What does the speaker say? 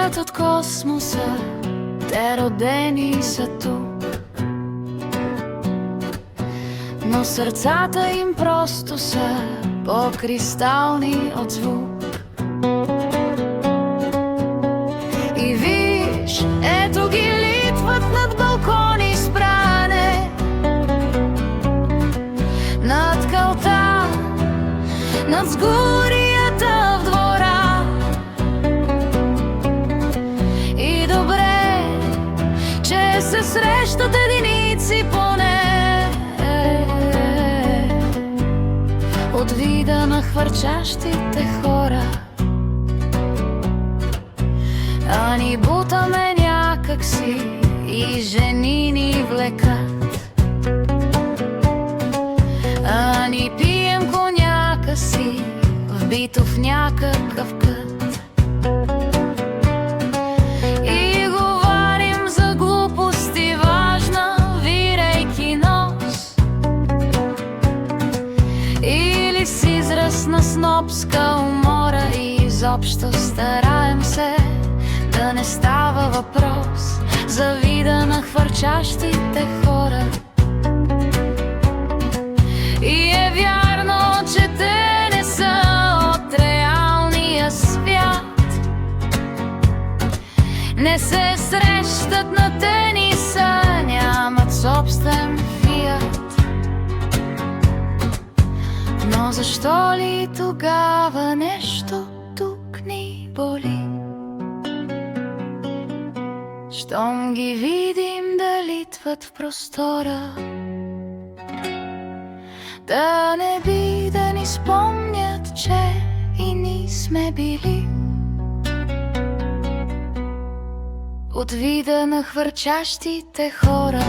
идват от космоса, те родени са тук, но сърцата им просто са по-кристални от звук. И виж, ето ги литват над балкони с пране, над калта, над сгурията в двора. И добре, че се срещат единици поне от вида на хвърчащите хора. А ни бутаме някакси и жени ни влекат, а ни пием коняка си вбито в някакъв кът. И говорим за глупости, важна, вирейки нос, или с израз на снобска умора. И изобщо стараем се да не става въпрос за вида на хвърчащите хора. И е вярно, че те не са от реалния свят, не се срещат на тениса, нямат собствен фиат. Но защо ли тогава нещо тук ни боли? Щом ги видим да литват в простора, да не би да ни спомнят, че и ние сме били от вида на хвърчащите хора.